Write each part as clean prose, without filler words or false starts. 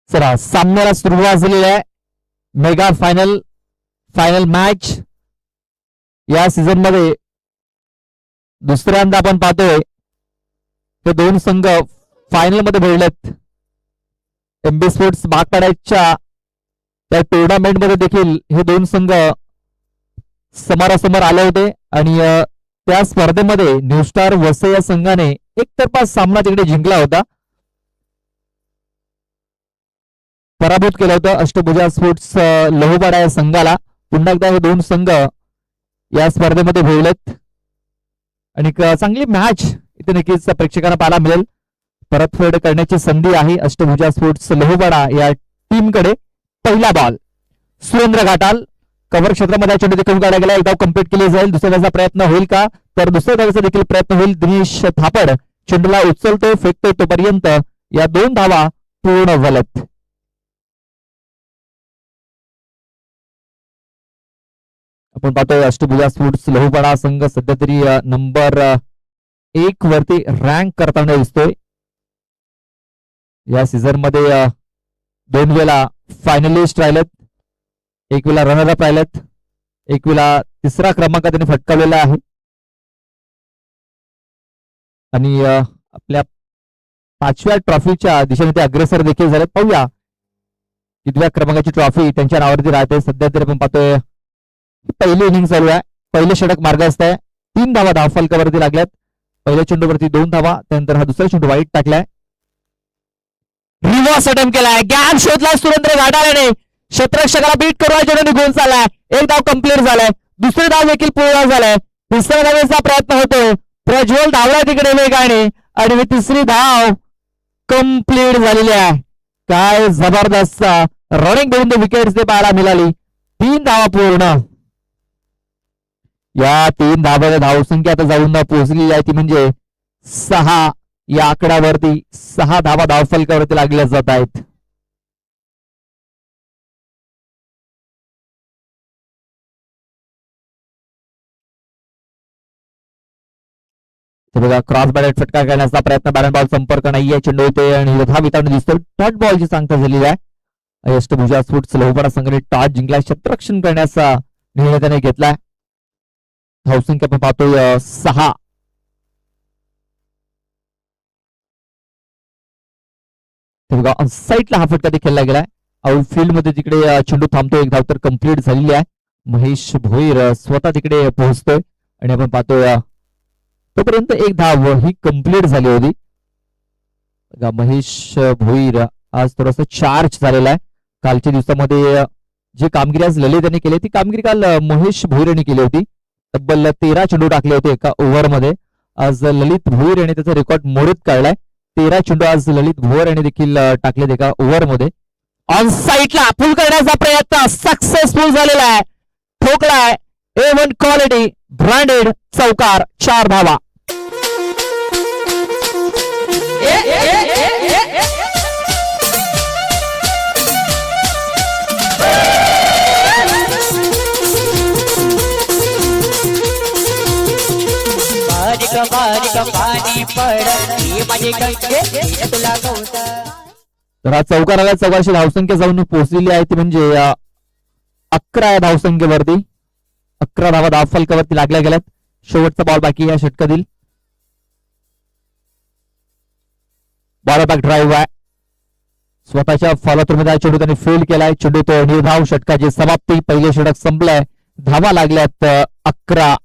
चला सामन्याला सुरुवात झालेली आहे. मेगा फायनल फायनल मॅच या सीझन मध्ये दुसऱ्यांदा आपण पाहतोय हे दोन संघ फायनल मध्ये भिडलेत. एमबी स्पोर्ट्स बागपाड्याच्या त्या टुर्नामेंट मध्ये देखील हे दोन संघ समोरासमोर आले होते आणि त्या स्पर्धेमध्ये न्यू स्टार वसई या संघाने एकतर्फा सामना तिकडे जिंकला होता, पराभूत केलं होतं अष्टभुजा स्पोर्ट्स लोहवाडा या संघाला. पुन्हा एकदा हे दोन संघ या स्पर्धेमध्ये भिडलेत आणि चांगली मॅच इथे नक्कीच प्रेक्षकांना पाहायला मिळेल. परतफेड करण्याची संधी आहे अष्टभुजा स्पोर्ट्स लोहवाडा या टीमकडे. पहिला बॉल सुरेंद्र घाटाल कव्हर क्षेत्रामध्ये चेंडू देखील काढला गेला. एक धाव कंप्लीट केली जाईल. दुसऱ्या धावाचा प्रयत्न होईल का, तर दुसऱ्या धावाचा देखील प्रयत्न होईल. दिनेश थापड चेंडूला उचलतो फेकतोय तोपर्यंत या दोन धावा पूर्ण झाल्यात. आपण पाहतोय अष्टभुजा स्पोर्ट्स लोहवाडा संघ सध्या तरी नंबर 1 वरती रँक करताना दिसतोय. या सीझन मध्ये 2 वेळा फायनलिस्ट राहिलेत, 1 वेळा रनरअप राहिलेत, 1 वेळा तिसरा क्रमांक त्यांनी फटकावलेला आहे आणि आपल्या 5व्या ट्रॉफीच्या दिशेने ते अग्रेसर देखील झाले. पाहूया कितव्या क्रमांकाची ट्रॉफी त्यांच्या नावावरती राहते. सध्या तरी आपण पाहतोय पहिली इनिंग चालू आहे. पहिले षटक मार्गस्थ आहे. 3 धावा धावफलकावरती लागल्यात. पहिल्या चेंडूवरती 2 धावा, त्यानंतर हा दुसरा चेंडू वाईट टाकलाय. रिव्हर्स अटेम्प्ट केलाय. गॅप शोधलाय सुरेंद्र घाटाळ्याने. क्षेत्ररक्षकाला बीट करून चेंडू निघून चाललाय. एक धाव कंप्लीट झालाय. दुसरे धाव देखील पूर्ण झालाय. तिसऱ्या धावेचा प्रयत्न होतोय. प्रज्वल धावला तिकडे वेगाने आणि तिसरी धाव कंप्लीट झालेली आहे. काय जबरदस्त रनिंग बिटवीन द विकेट्स ते पाहायला मिळाली. 3 धावा पूर्ण. या 3 धावांची धावसंख्या आता जाऊन पोहोचलेली आहे ती म्हणजे 6. या आकड्यावरती 6 धावा धावफलकावरती लागल्या जात आहेत. बघा क्रॉस बॅट फटका करण्याचा प्रयत्न, बॅलन्स बॉल संपर्क नाहीये. चेंडू येते आणि धाव वितरण दिसतो. टच बॉलची सांगता झालेली आहे. अष्टभुजा स्पोर्ट्स लोहवाडा संघाने टॉस जिंकला. क्षेत्ररक्षण करण्याचा निर्णय त्याने घेतलाय. धावसंख्या आपण पाहतोय 6. बघा साईडला हा फटका खेळला गेलाय. आउटफील्ड मध्ये तिकडे चेंडू थांबतो. एक धाव तर कंप्लीट झालेली आहे. महेश भोईर स्वतः तिकडे पोहोचतोय आणि आपण पाहतोय तोपर्यंत एक धाव ही कंप्लीट झाली होती. महेश भोईर आज थोडस चार्ज झालेला आहे. कालच्या दिवसामध्ये जी कामगिरी आज ललित यांनी केली ती कामगिरी काल महेश भोईर यांनी केली होती. तब्बल 13 चेंडू टाकले होते एका ओव्हरमध्ये. आज ललित भोईर यांनी त्याचा रेकॉर्ड मोडीत काढलाय. 13 चेंडू आज ललित भोईर यांनी देखील टाकलेत एका ओव्हरमध्ये. ऑन साईडला पुल करण्याचा प्रयत्न सक्सेसफुल झालेला आहे. ठोकलाय. A1 क्वालिटी ब्रँडेड चौकार. 4 धावा. तर हा चौकाराला 1400 धावसंख्या जाऊन पोहोचलेली आहे ती म्हणजे 11 या धावसंख्येवरती. 11 धावा धावफलकावरती लागल्या गेल्यात. शेवटचा बॉल बाकी या षटकातील. बॉल ड्राईव्ह आहे. स्वतःच्या फॉलोथ्रू मध्ये चेंडू त्यांनी फील्ड केलाय. चेंडू तो निर्धाव. षटकाची समाप्ती. पहिले षटक संपलंय. धावा लागल्यात 11.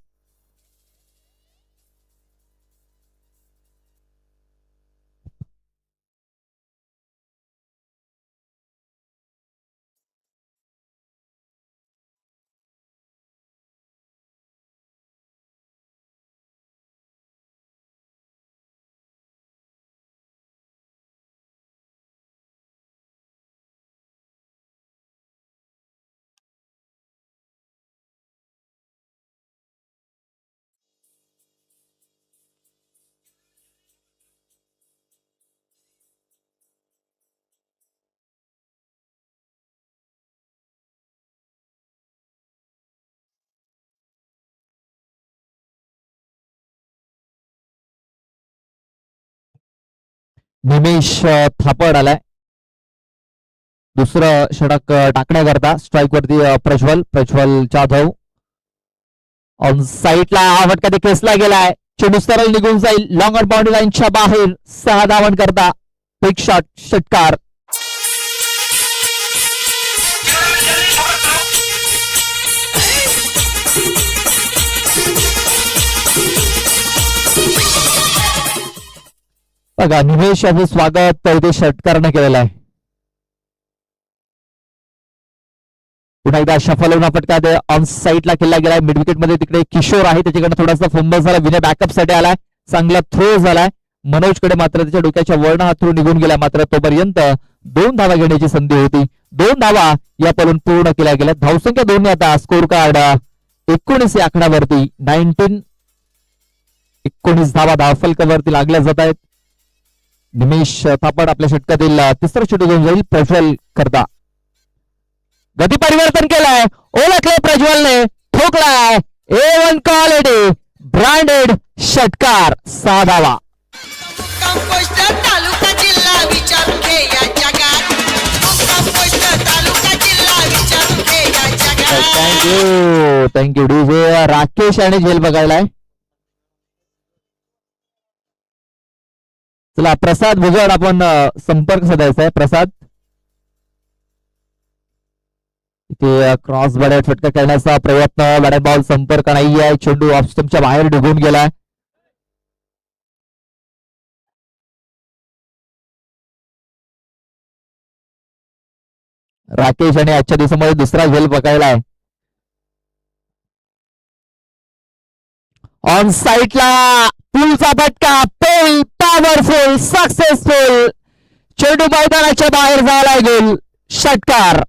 निमेश थापड आलाय. दुसरं षटक टाकण्याकरता स्ट्राईक वरती प्रज्वल जाधव ऑन साईडला हा फटका ते खेचला गेलाय. चेंडू सरळ निघून जाईल लॉंग ऑन बाउंड्री लाईनच्या बाहेर. 6 धावन करता बिग शॉट षटकार. बघा निमेश याचं स्वागत इथे षटकाराने केलेलं आहे. पुन्हा एकदा शफल होऊन फटका ऑन साईडला केला गेलाय. मिड विकेट मध्ये तिकडे किशोर आहे त्याच्याकडे थोडासा फंबल झाला. विनय बॅकअप साठी आलाय. चांगला थ्रो झालाय. मनोजकडे मात्र त्याच्या डोक्याच्या वरनं हा थ्रो निघून गेला. मात्र तोपर्यंत 2 धावा घेण्याची संधी होती. 2 धावा या पलून पूर्ण केल्या गेल्या. धावसंख्या 2 आता स्कोर कार्ड 19 या आकड्यावरती 19 धावा धावफलकावरती लागल्या जात आहेत. निमेश थापड आपल्या षटकातील तिसरा चेंडू घेऊन जाईल प्रज्वल करता. गती परिवर्तन केलंय. ओळखले प्रज्वलने. ठोकलाय. A1 क्वालिटी ब्रँडेड षटकार. 6 धावा. तालुका जिल्हा विचारून घे या जगात. तालुका जिल्हा विचारून घे या जगात. थँक्यू डीजे राकेश आणि झेल बघायलाय. चला प्रसाद भुजड आपण संपर्क साधायचा आहे. प्रसाद इथे क्रॉस बॅट फटका करण्याचा प्रयत्न. बॅट बॉल संपर्क नाही आहे. चेंडू ऑफ स्टंपच्या बाहेर निघून गेलाय. राकेश आणि आजच्या दिवसामध्ये दुसरा झेल बघायलाय. ऑन साईडला पुलचा फटका. पेल पॉवरफुल सक्सेसफुल. चेंडू मैदानाच्या बाहेर झालाय. गोल षटकार.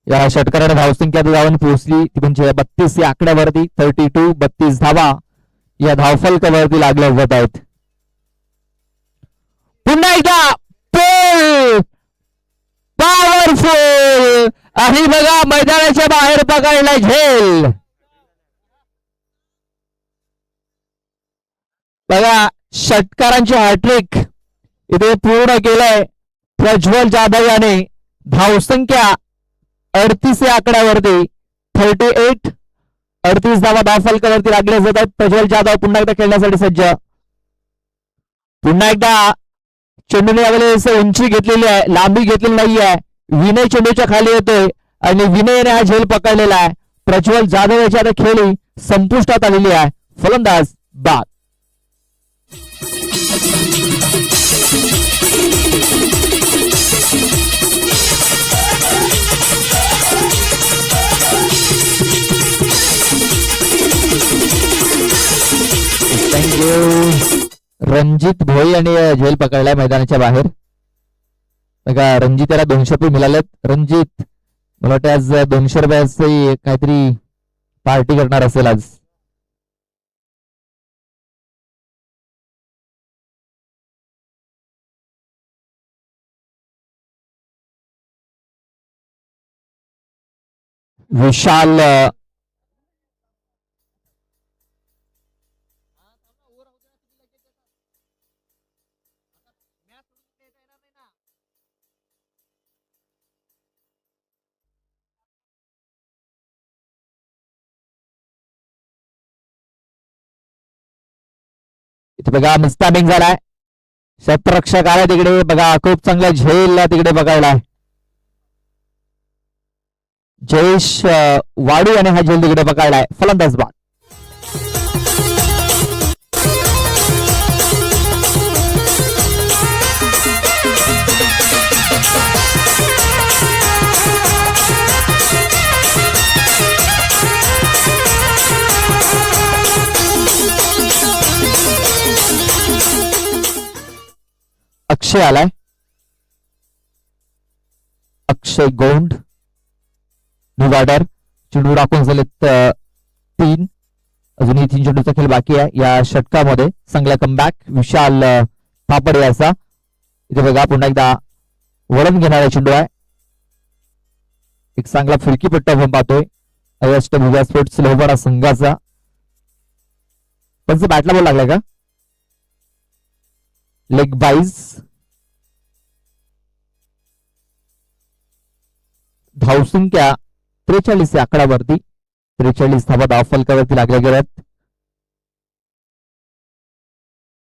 या षटकाराने धावसंख्या धावून पोहोचली ती म्हणजे 32 या आकड्यावरती. 32 धावा या धावफलकावरती लागल्या जात आहेत. पुन्हा एकदा पॉवरफुल आणि बघा मैदानाच्या बाहेर पकडला झेल. बघा षटकारांची हॅट्रिक इथे पूर्ण केलंय प्रज्वल जाधव याने. धावसंख्या 38 या आकड्यावरती 38 धावा धावफलकावरती लागल्या जात आहेत. प्रज्वल जाधव पुन्हा एकदा खेळण्यासाठी सज्ज. पुन्हा एकदा चेंडूने यावेळेस उंची घेतलेली आहे. लांबी घेतलेली नाही आहे. विनय चेंडूच्या खाली येतोय आणि विनयने हा झेल पकडलेला आहे. प्रज्वल जाधव याची आता खेळी संपुष्टात आलेली आहे. फलंदाज बाद. रणजित भोई आणि झेल पकडलाय मैदानाच्या बाहेर. बघा रणजित याला 200 रुपये मिळालेत. रणजित मला वाटतं आज 200 रुपयाची काहीतरी पार्टी करणार असेल आज. विशाल इथे बघा मिस्टामिंग झालाय. क्षेत्ररक्षक आला तिकडे. बघा खूप चांगला झेल तिकडे बघायला. जयेश वाडी आणि हा झेल तिकडे बघायलाय. फलंदाज बाद. अक्षय आलाय. अक्षय गोंड निवाडर. चेंडू राखून झालेत 3. अजूनही 3 चेंडूचा खेळ बाकी आहे या षटकामध्ये. चांगला कमबॅक विशाल थापड याचा. इथे बघा पुन्हा एकदा वळण घेणारा चेंडू आहे. एक चांगला फिरकी पट्टा आपण पाहतोय अष्टभुजा स्पोर्ट्स लोहपाडा संघाचा. पण बॅटला बॉल लागलाय का? लेग बाईज. धावसंख्या 43 आकड्यावरती. 43 धावा धाव फलकावरती लागल्या गेल्यात.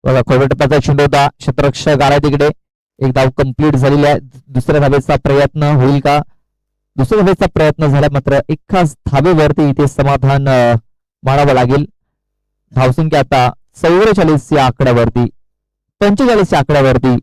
बघा खोट्या टप्प्याचा चेंडू होता. क्षेत्ररक्षक आला तिकडे. एक धाव कंप्लीट झालेली आहे. दुसऱ्या धावेचा प्रयत्न होईल का? दुसऱ्या धावेचा प्रयत्न झाला मात्र एकाच धावेवरती इथे समाधान मानावं लागेल. धावसंख्या आता 44 या आकड्यावरती. 45 या आकड्यावरती.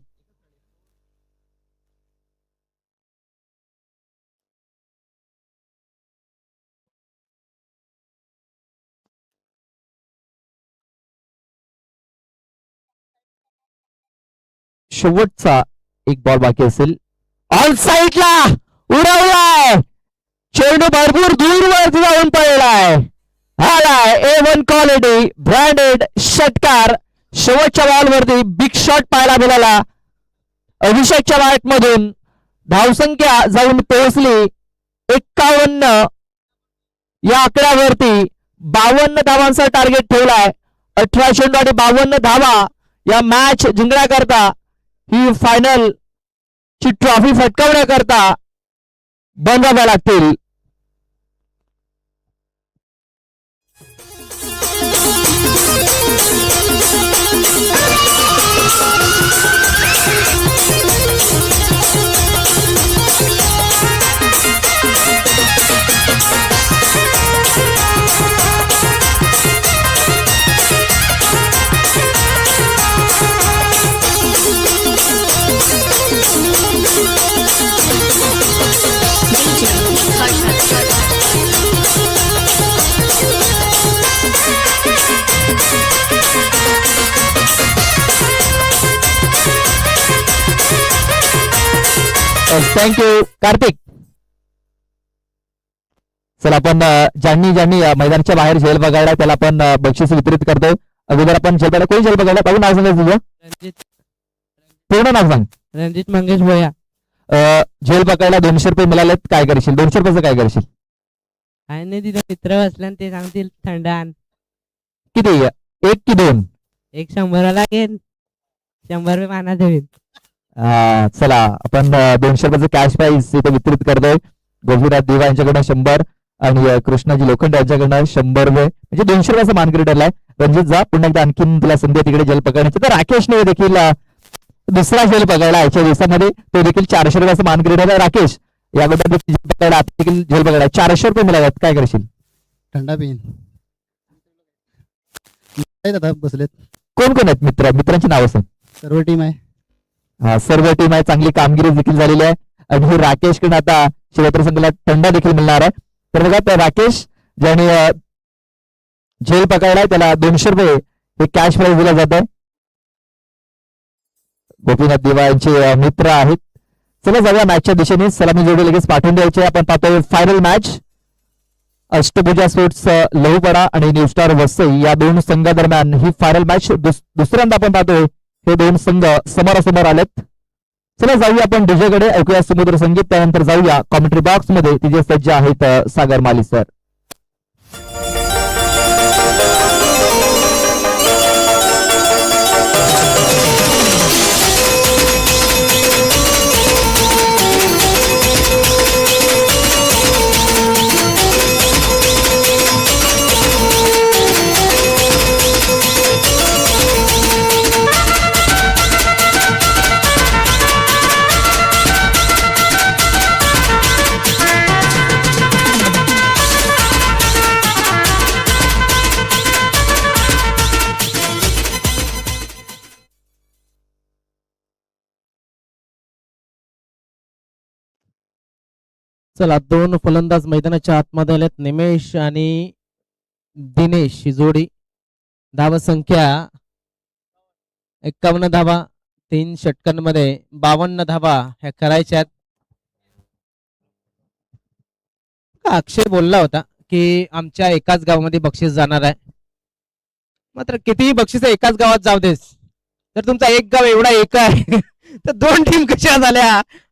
शेवटचा एक बॉल बाकी असेल. ऑन साईडला उडवलाय चेंडू. भरपूर दूरवरती जाऊन पडलाय. आलाय A1 क्वालिटी ब्रँडेड षटकार. शेवटच्या बॉलवरती बिग शॉट पाहायला मिळाला. अभिषेकच्या बॅट मधून धावसंख्या जाऊन पोहोचली 51 या आकड्यावरती. 52 धावांचा टार्गेट ठेवलाय. 18 चेंडू आणि 52 धावा या मॅच जिंकण्याकरता, ही फायनल ची ट्रॉफी फटकावण्याकरता बनवाव्या लागतील. थँक्यू कार्तिक. चला आपण ज्यांनी मैदानाच्या बाहेर झेल बघायला त्याला आपण बक्षीस वितरित करतोय. अगोदर आपण झेल बघायला, कोणी झेल बघायला पाहू नाव सांगायचं तुझं? पूर्ण नाव सांग. रणजित मंगेश भोया. झेल बघायला 200 रुपये मिळालेत. काय करशील? 200 रुपयाचं काय करशील? काय नाही, तिथं मित्र बसल्यान ते सांगतील थंड आण. किती? 1 की 2? एक 100 लागेल. 100 रुपये माना देईल. चला आपण 200 रुपयाचं कॅश प्राइज इथे वितरित करतोय. गोपीनाथ देवा यांच्याकडनं 100 आणि कृष्णाजी लोखंड यांच्याकडनं 100 रुपये, म्हणजे 200 रुपयाचा मानकरी ठरलाय. रणजित जा, पुन्हा एकदा आणखीन तुला संधी आहे तिकडे जल पकडण्याची. तर राकेशने देखील दुसरा जल पकडला याच्या दिवसामध्ये. तो देखील 400 रुपयाचा मानकरी ठरला. राकेश याबद्दल जल पकडला, देखील जल पकडला. 400 रुपये मिळाल्यात. काय करशील? थंडा पिन बसलेत. कोण कोण आहेत मित्र? मित्रांची नावं सांग. सर्व टीम आहे. सर्व टीम आहे. चांगली कामगिरी देखील झालेली आहे. आणि राकेशकडे आता शिवत्र संघाला थंडा देखील मिळणार आहे. तर बघा त्या राकेश ज्याने झेल पकडलाय त्याला 200 रुपये हे कॅश प्राइज दिला जात आहे. गोपीनाथ देवा यांचे मित्र आहेत. चला जाऊया मॅचच्या दिशेने. सलामी जोडी लगेच पाठवून द्यायचे. आपण पाहतोय फायनल मॅच. अष्टभुजा स्पोर्ट्स लहुपडा आणि न्यू स्टार वसई या दोन संघादरम्यान ही फायनल मॅच. दुसऱ्यांदा आपण पाहतोय हे दोन संघ समोरासमोर आलेत. चला जाऊया आपण डीजेकडे. ऐकूया समुद्र संगीत. त्यानंतर जाऊया कॉमेंट्री बॉक्स मध्ये. तिथे सज्ज आहेत सागर माली सर. चला, दोन फलंदाज मैदानाच्या आतमध्ये आलेत. निमेश आणि दिनेश ही जोडी. धावा संख्या 51 धावा 3 षटकांमध्ये 52 धावा ह्या करायच्यात. अक्षय बोलला होता की आमच्या एकाच गावामध्ये बक्षीस जाणार आहे. मात्र कितीही बक्षीस एकाच गावात जाऊ देस, तर तुमचा एक गाव एवढा एक आहे तर दोन टीम कशा झाल्या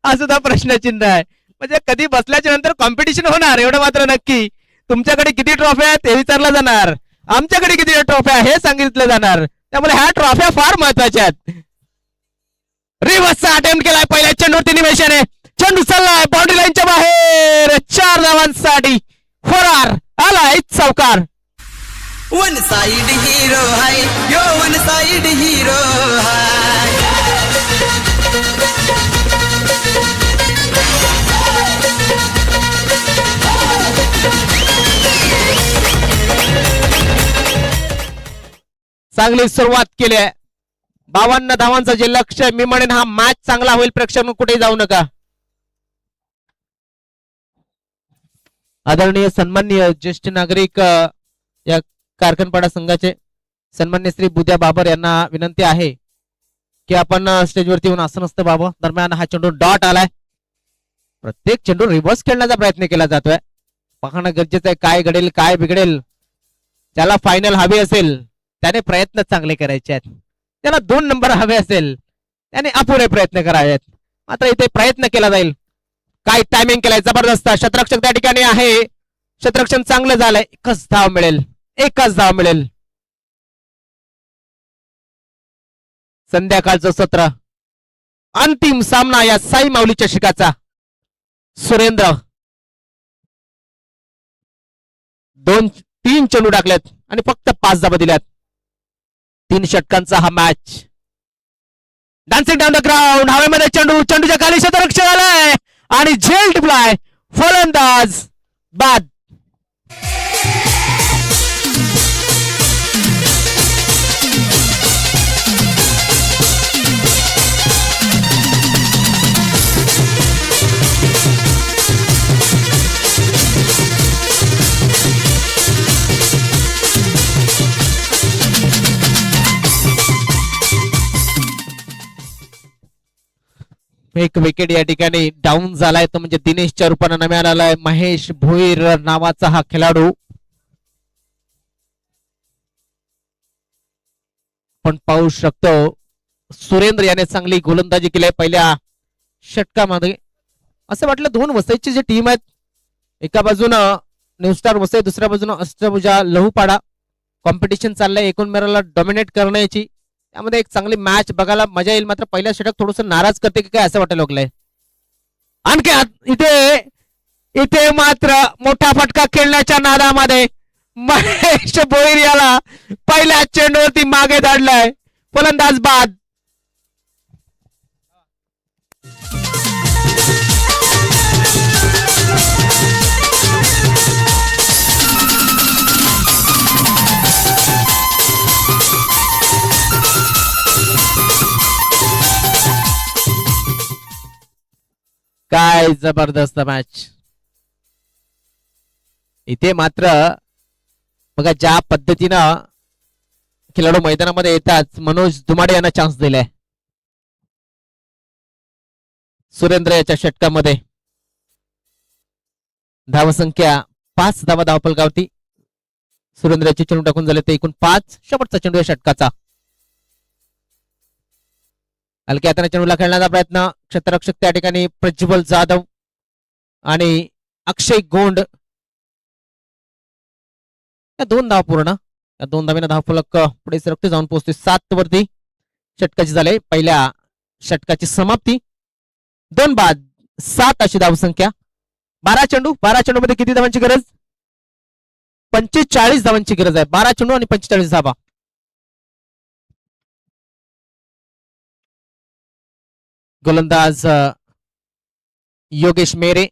हा सुद्धा प्रश्नचिन्ह आहे. म्हणजे कधी बसल्याच्या नंतर कॉम्पिटिशन होणार एवढं मात्र नक्की. तुमच्याकडे किती ट्रॉफ्या आहेत हे विचारलं जाणार, आमच्याकडे किती ट्रॉफ्या हे सांगितलं जाणार. त्यामुळे ह्या ट्रॉफ्या फार महत्वाच्या आहेत. रिव्हर्सचा अटेम्प्ट केलाय पहिल्या चेंडूवरती निमेषाने. चेंडू चाललाय बाउंड्री लाईनच्या बाहेर. 4 धावांसाठी फरार आलाय चौकार. वन साइड हीरो हाय यो वन साइड हीरो हाय. चांगली सुरुवात केली आहे. 52 धावांचं जे लक्ष आहे, मी म्हणेन हा मॅच चांगला होईल. प्रेक्षक कुठे जाऊ नका. आदरणीय सन्माननीय ज्येष्ठ नागरिक या कारखानपाडा संघाचे सन्मान्य श्री बुद्या बाबर यांना विनंती आहे की आपण स्टेजवरती येऊन आसन असतं बाबा. दरम्यान हा चेंडू डॉट आलाय. प्रत्येक चेंडू रिव्हर्स खेळण्याचा प्रयत्न केला जातोय. पाहणं गरजेचं आहे काय घडेल काय बिघडेल. ज्याला फायनल हवी असेल त्याने प्रयत्न चांगले करायचे आहेत. त्याला 2 नंबर हवे असेल त्याने अपुरे प्रयत्न करावेत. मात्र इथे प्रयत्न केला जाईल. काय टायमिंग केलाय जबरदस्त. शतरक्षक त्या ठिकाणी आहे. शतरक्षण चांगलं झालंय. एकच धाव मिळेल. एकच धाव मिळेल. संध्याकाळचं सत्र अंतिम सामना या साई माऊली चषकाचा. सुरेंद्र 2-3 चेंडू टाकलेत आणि फक्त 5 धावा दिल्यात. 3 षटकांचा हा match. Dancing down the ground. हवेमध्ये चेंडू. चेंडूच्या खाली शतरक्षक आलाय आणि झेल्ड फ्लाय. फलंदाज बाद. एक विकेट या ठिकाणी डाऊन झालाय तो म्हणजे दिनेशच्या रूपाने नव्यानं आलाय महेश भोईर नावाचा हा खेळाडू. पण पाहू शकतो सुरेंद्र याने चांगली गोलंदाजी केली आहे पहिल्या षटकामध्ये. असं वाटलं 2 वसईची जी टीम आहेत, एका बाजूनं न्यू स्टार वसई, दुसऱ्या बाजूनं अष्टभुजा लहूपाडा. कॉम्पिटिशन चाललंय एकूण मेराला डॉमिनेट करण्याची. त्यामध्ये एक चांगली मॅच बघायला मजा येईल. मात्र पहिल्या षटक थोडस नाराज करते की काय असं वाटायला लागलंय. आणखी इथे मात्र मोठा फटका खेळण्याच्या नादामध्ये महेश भोईर याला पहिल्या चेंडूवरती मागे धाडलाय. फलंदाज बाद. काय जबरदस्त मॅच. इथे मात्र बघा ज्या पद्धतीनं खेळाडू मैदानामध्ये येतात. मनोज दुमाडे यांना चान्स दिलाय. सुरेंद्र याच्या षटकामध्ये धावसंख्या 5 धावा धावफलकावरती. सुरेंद्रचे चेंडू टाकून झाले ते एकूण 5. शेवटचा चेंडू या षटकाचा. हलक्या हाताने चेंडूला खेळण्याचा प्रयत्न. क्षेत्ररक्षक त्या ठिकाणी प्रज्वल जाधव आणि अक्षय गोंड. या 2 धावा पूर्ण. या 2 धावेनं धावफलक पुढे सरकते जाऊन पोहोचते 7 वरती. षटकाची झाले पहिल्या षटकाची समाप्ती. 2 बाद 7 अशी धावसंख्या. 12 चेंडू. 12 चेंडू मध्ये किती धावांची गरज? 45 धावांची गरज आहे. 12 चेंडू आणि 45 धावा. गोलंदाज योगेश मेरे.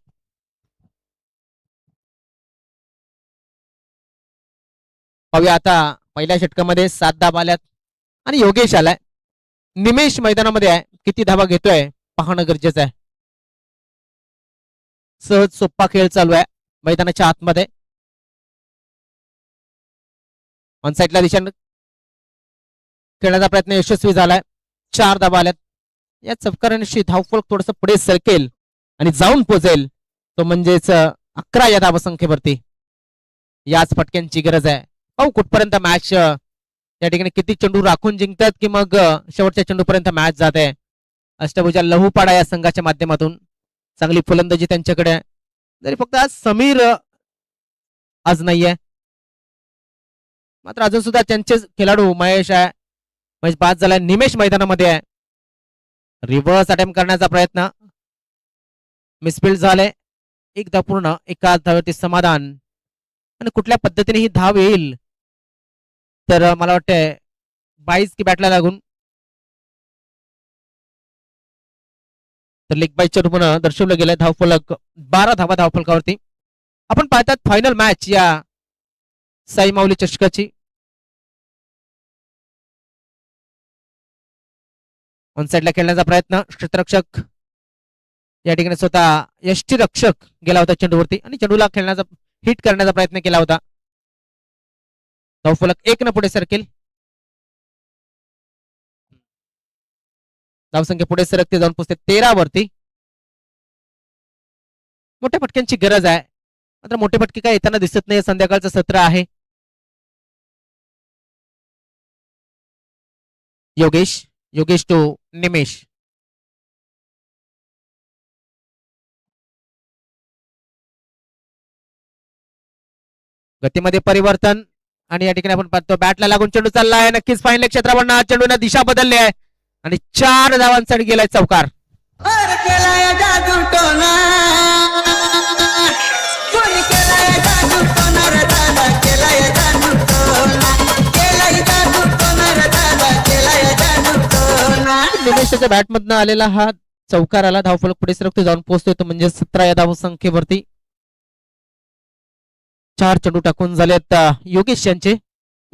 पाहूया आता पहिल्या षटकामध्ये 7 धावा आल्यात आणि योगेश आलाय. निमेश मैदानामध्ये आहे. किती धावा घेतोय पाहणं गरजेचं आहे. सहज सोप्पा खेळ चालू आहे मैदानाच्या आतमध्ये. ऑन साईडला दिशेने खेळण्याचा प्रयत्न यशस्वी झालाय. 4 धावा आल्यात. या चौकारांशी धावफलक थोडस पुढे सरकेल आणि जाऊन पोहोचेल तो म्हणजेच 11 या धावसंख्येवरती. याच फटक्यांची गरज आहे. पाहू कुठपर्यंत मॅच या ठिकाणी किती चेंडू राखून जिंकतात की मग शेवटच्या चेंडूपर्यंत मॅच जाते. अष्टभुजा लहूपाडा या संघाच्या माध्यमातून चांगली फलंदाजी त्यांच्याकडे आहे. जरी फक्त आज समीर आज नाहीये, मात्र अजून सुद्धा त्यांचे खेळाडू महेश आहे. महेश बाद झालाय. निमेश मैदानामध्ये आहे. रिव्हर्स अटेम्प्ट करण्याचा प्रयत्न मिसफिल्ड झाले. एक धाव पूर्ण, एका धावेवरती समाधान. आणि कुठल्या पद्धतीने ही धाव येईल तर मला वाटतंय 22 की बॅटला लागून तर लेग बाईच्या रूपानं दर्शवलं गेलंय. धावफलक 12 धावा धावफलकावरती. आपण पाहतात फायनल मॅच या साई माऊली चषकाची. ऑन साइडला खेळण्याचा प्रयत्न. क्षेत्ररक्षक या ठिकाणी स्वतः यष्टीरक्षक गेला होता चेंडूवरती आणि चेंडूला खेळण्याचा हिट करण्याचा प्रयत्न केला होता. धावफलक 1 न पुढे सरकेल. धावसंख्या पुढे सरकते जाऊन पोहोचते 13 वरती. मोठ्या फटक्यांची गरज आहे, मात्र मोठे फटके काय येताना दिसत नाही. संध्याकाळचं सत्र आहे. योगेश टू निमेश. गतीमध्ये परिवर्तन आणि या ठिकाणी आपण पाहतो बॅटला लागून चेंडू चाललाय. नक्कीच फाईनल क्षेत्रावर चेंडूने दिशा बदलली आहे आणि 4 धावांसाठी गेलाय चौकार. और केलाय जादू टोना, कोणी केलाय जादू टोना रे दादा, केलाय जादू टोना, केलाय जादू टोना रे दादा, केलाय जादू टोना. निमेशच्या बॅटमधनं आलेला हा चौकार आला. धावफलक पुढे सरकतो जाऊन पोहोचतोय तो म्हणजे 17 या धावसंख्येवरती. 4 चेंडू टाकून झालेत योगेश यांचे.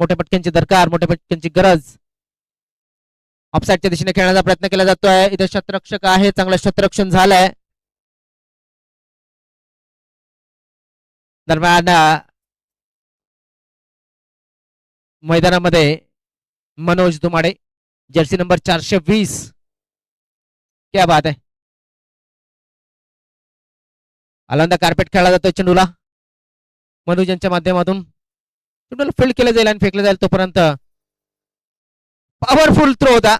मोठ्या पटक्यांची दरकार, मोठ्या पटक्यांची गरज. ऑफसाईडच्या दिशेने खेळण्याचा प्रयत्न केला जातोय. इथे शतरक्षक आहे, चांगलं शतरक्षण झालंय. दरम्यान मैदानामध्ये मनोज धुमाडे, जर्सी नंबर 420. क्या बात आहे. आलांदा कार्पेट खेळला जातोय चेंडूला. मनोज यांच्या माध्यमातून चेंडूला फील्ड केलं जाईल आणि फेकलं जाईल. तोपर्यंत पॉवरफुल थ्रो होता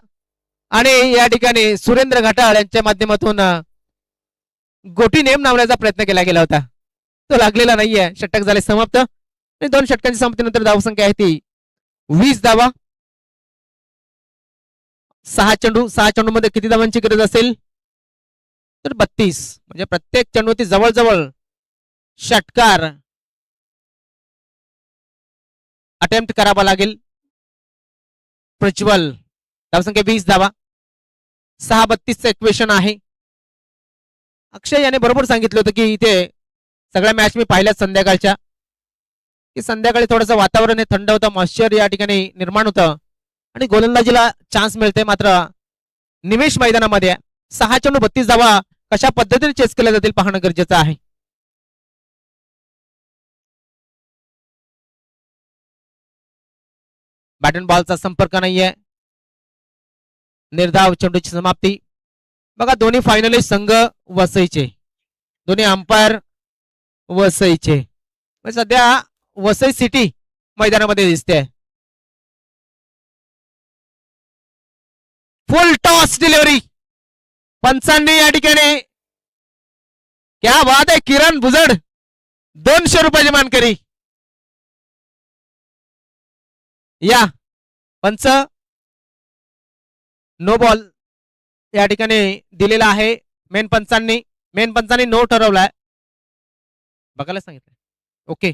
आणि या ठिकाणी सुरेंद्र घाटाळ यांच्या माध्यमातून गोटी नेम नावण्याचा प्रयत्न केला गेला होता. तो लागलेला नाहीये. षटक झाले समाप्त आणि 2 षटकांची समाप्तीनंतर धावसंख्या आहे ती 20 धावा. 6 चेंडू मध्ये किती धावांची गरज असेल तर 32. म्हणजे प्रत्येक चेंडूवरती जवळजवळ षटकार अटेम्प्ट करावा लागेल. प्रज्वल धावसंख्या 20 धावा. 6-32चं इक्वेशन आहे. अक्षय याने बरोबर सांगितलं होतं की इथे सगळ्या मॅच मी पाहिल्यात संध्याकाळच्या, की संध्याकाळी थोडंसं वातावरण हे थंड होतं, मॉइश्चर या ठिकाणी निर्माण होतं आणि गोलंदाजीला चान्स मिळते. मात्र निमेश मैदानामध्ये 6 चेंडू 32 धावा कशा पद्धतीने चेस केल्या जातील पाहणं गरजेचं आहे. बॅट अँड बॉलचा संपर्क नाहीये. निर्धाव चेंडूची समाप्ती. बघा दोन्ही फायनलिस्ट संघ वसईचे, दोन्ही अंपायर वसईचे. सध्या वसई सिटी मैदानामध्ये दिसते. फुल टॉस डिलिव्हरी पंचांनी या ठिकाणी. क्या बात आहे. किरण भुजड 200 रुपयाची मानकरी. या पंच नो बॉल या ठिकाणी दिलेला आहे. मेन पंचांनी नो ठरवलाय. बघायला सांगितलं. ओके.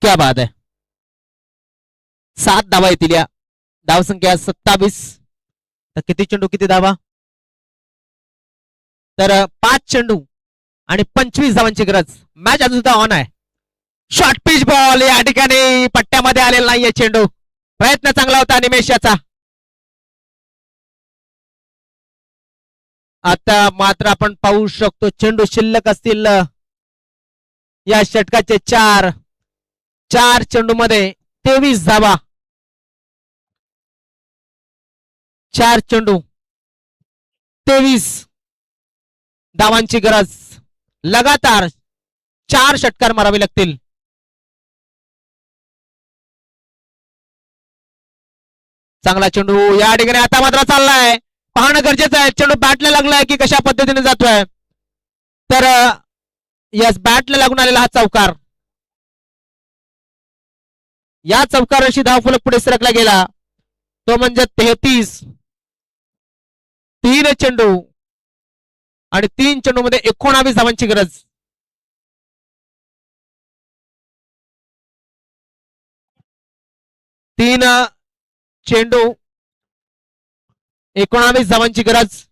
क्या बात है. 7 धावा येतील. या धावसंख्या 27. तर किती चेंडू किती धावा तर 5 चेंडू आणि 25 धावांची गरज. मॅच अजून सुद्धा ऑन आहे. शॉर्ट पिच बॉल या ठिकाणी पट्ट्यामध्ये आलेला नाहीये चेंडू. प्रयत्न चांगला होता निमेश याचा. आता मात्र आपण पाहू शकतो चेंडू शिल्लक असतील या षटकाचे 4 चेंडू मध्ये 23 धावा. 4 चेंडू 23 धावांची गरज. लगातार 4 षटकार मारावे लागतील. चांगला चेंडू या ठिकाणी आता मात्र चाललाय. पाहणं गरजेचं आहे चेंडू बॅटला लागलाय की कशा पद्धतीने जातोय. तर यस बॅटला लागून आलेला हा चौकार. या चौकाराशी धावफलक पुढे सरकला गेला तो म्हणजे 33. 3 चेंडू आणि 3 चेंडू मध्ये 19 धावांची गरज. तीन चेंडू 19 धावांची गरज.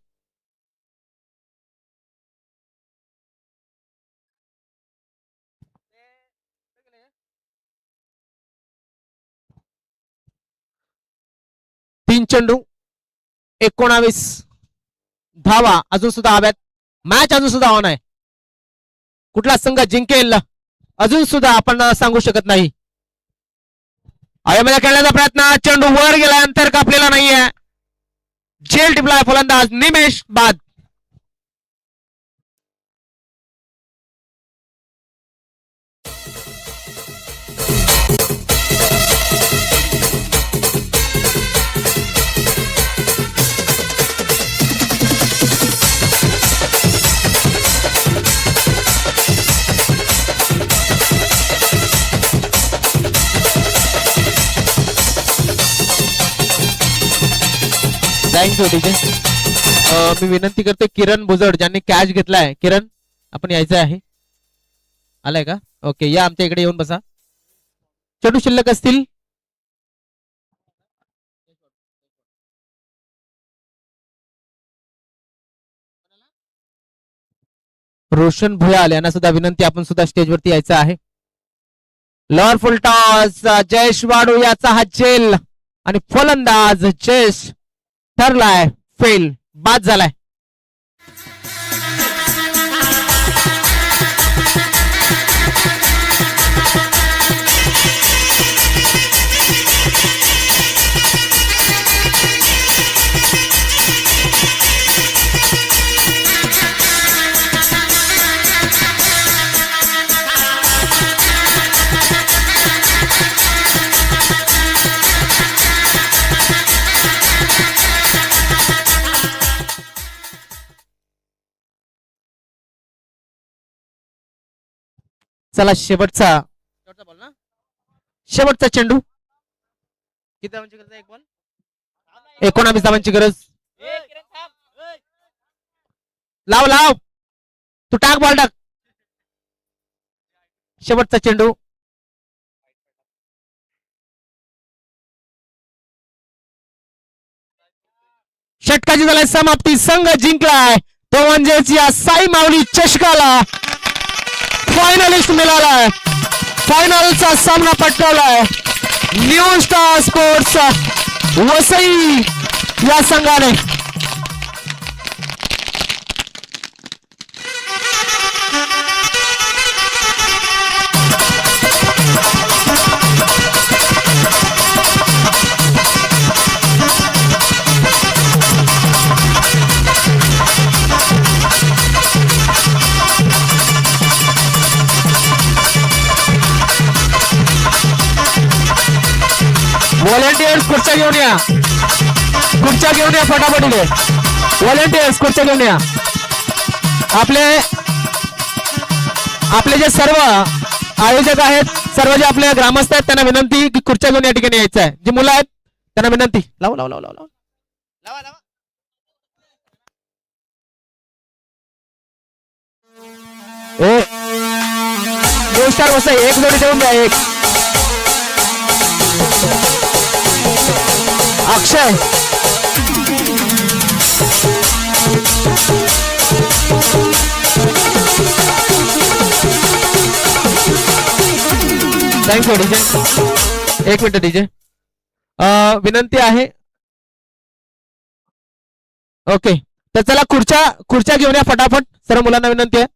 तीन चेंडू 19 धावा अजून सुद्धा हव्यात. मॅच अजून सुद्धा ऑन आहे. कुठला संघ जिंकेल अजून सुद्धा आपण सांगू शकत नाही. आयामध्ये खेळण्याचा प्रयत्न चेंडू वर गेला अंतर कापलेला नाहीये. झेल टिपलाय फलंदाज निमेश बाद. Thank you DJ. मी विनंती करते किरण बुजड ज्यांनी कॅच घेतलाय. किरण आपण यायचं आहे. आलाय का? ओके या आमच्या इकडे येऊन बसा. चेंडू शिल्लक असतील रोशन भुयाल यांना सुद्धा विनंती आपण सुद्धा स्टेजवरती यायचं आहे. लॉर फुल टॉस जयेश वाडू याचा हा झेल आणि फलंदाज जयेश ठरलाय फेल बाद झालाय. चला शेवटचा बॉल ना. शेवटचा चेंडू किती धावांची गरज आहे? एक बॉल 19 धावांची गरज. लाव लाव तू टाक बॉल टाक. शेवटचा चेंडू षटकाची झालाय समाप्ती. संघ जिंकलाय तो म्हणजेच या साई माऊली चषकाला फायनलिस्ट मिळालाय. फायनलचा सामना पटकावलाय न्यू स्टार स्पोर्ट्स वसई या संघाने. व्हॉलेंटियर्स खुर्च्या घेऊन या. खुर्च्या घेऊन या फटाफटीने. व्हॉलेंटियर्स खुर्च्या घेऊन या. आपले जे सर्व आयोजक आहेत सर्व जे आपले ग्रामस्थ आहेत त्यांना विनंती की खुर्च्या घेऊन या ठिकाणी यायचं आहे. जी मुलं आहेत त्यांना विनंती. लावा लावा लावा लावा लावा लावा. स्टार वसई एक जोडी देऊन द्या. एक अक्षय थँक्यू डीजे. एक मिनिट डीजे विनंती आहे. ओके तर चला खुर्च्या खुर्च्या घेऊन या फटाफट, सर्व मुलांना विनंती आहे.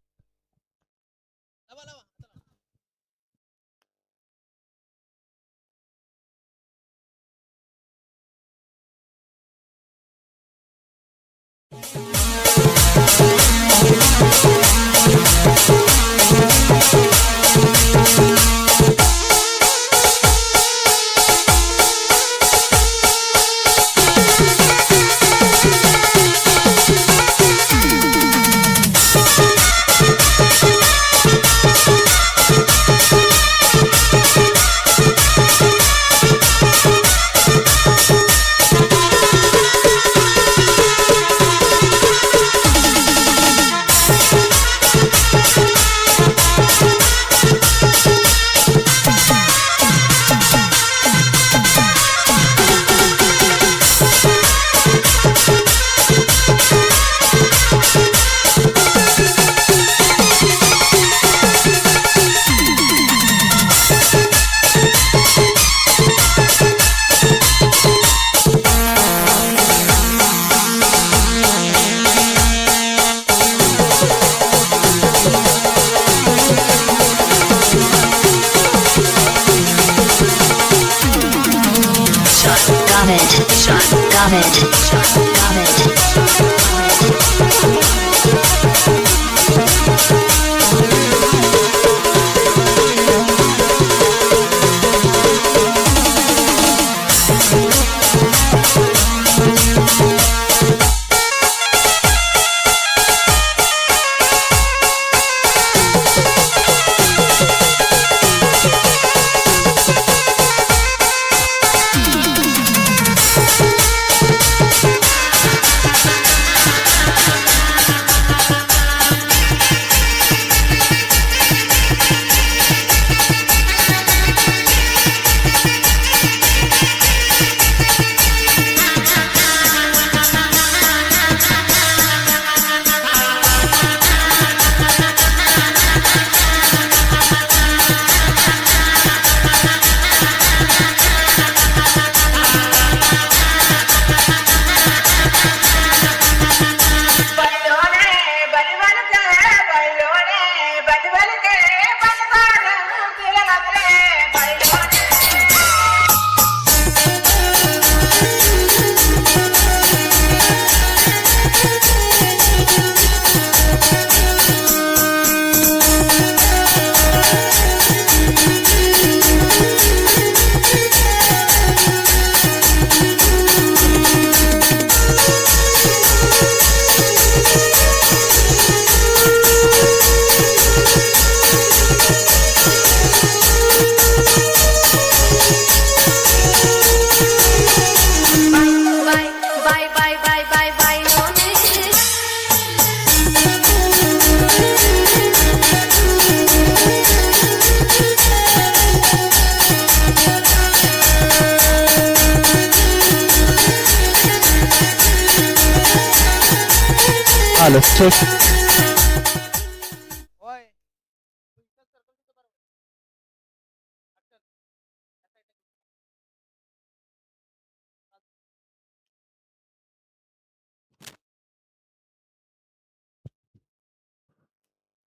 आलं चेक.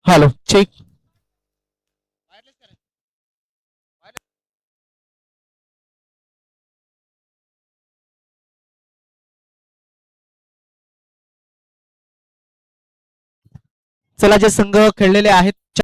Hello check. चला जे संघ खेळलेले आहेत